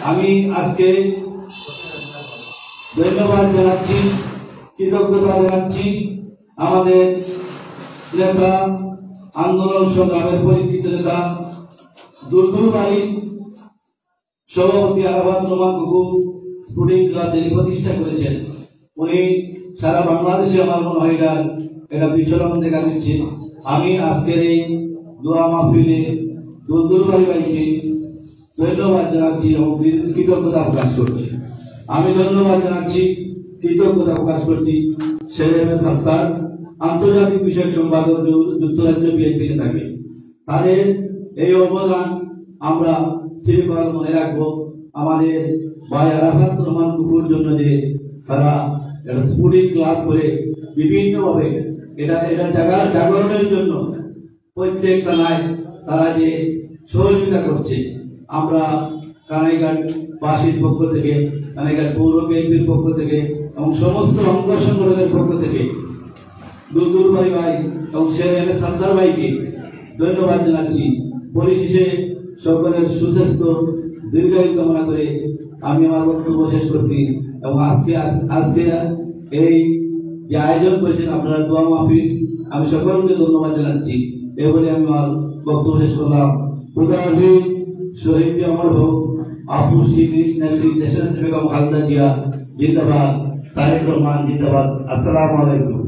আমি আজকে ধন্যবাদ জানাচ্ছি, কৃতজ্ঞতা জানাচ্ছি আমাদের নেতা, আন্দোলন সংগ্রামের পরিচিত নেতা দুলদুল ভাই, সভাপতি আরাফাত রহমান কুকু স্পোর্টিং ক্লাব যিনি প্রতিষ্ঠা করেছেন। উনি সারা বাংলাদেশে আমার মনে হয় এটা বিচরণ দেখা দিচ্ছে। আমি আজকের এই দোয়া মাহফিলে দুলদুল ভাইকে ধন্যবাদ জানাচ্ছি এবং কৃতজ্ঞতা প্রকাশ করছি। আমি ধন্যবাদ জানাচ্ছি, কৃতজ্ঞতা প্রকাশ করছি শেখ সত্তার, আন্তর্জাতিক বিষয়ক সম্পাদক যুক্তরাজ্য বিএনপি নেতাকে। তাদের এই অবদান আমরা চিরকাল মনে রাখবো। আমাদের ভাই আরাফাত রহমান কুকুর জন্য যে তারা একটা স্পোর্টিং ক্লাব করে বিভিন্নভাবে এটা জাগরণের জন্য প্রত্যেক থানায় তারা যে সহযোগিতা করছে, আমরা কানাইঘাট বাসীর পক্ষ থেকে, কানাইঘাট পৌর বিএনপির পক্ষ থেকে এবং সমস্ত অঙ্গ সংগঠনের পক্ষ থেকে দুলদুল ভাই এবং শেখ সত্তার ভাইকে ধন্যবাদ জানাচ্ছি। পরিশেষে সকলের সুস্বাস্থ্য দীর্ঘায়ু কামনা করে আমি আমার বক্তব্য শেষ করছি এবং আজকে এই যে আয়োজন করেছেন আপনারা দোয়া মাহফিল, আমি সকলকে ধন্যবাদ জানাচ্ছি। এই বলে আমি আমার বক্তব্য শেষ করলাম। খুদা হাফেজ। শহীদ অমর হোক। আপু সিদ্দিক নেত্রী দেশের বেগম খালেদা জিয়া জিন্দাবাদ। তারেক রহমান জিন্দাবাদ। আসসালামু আলাইকুম।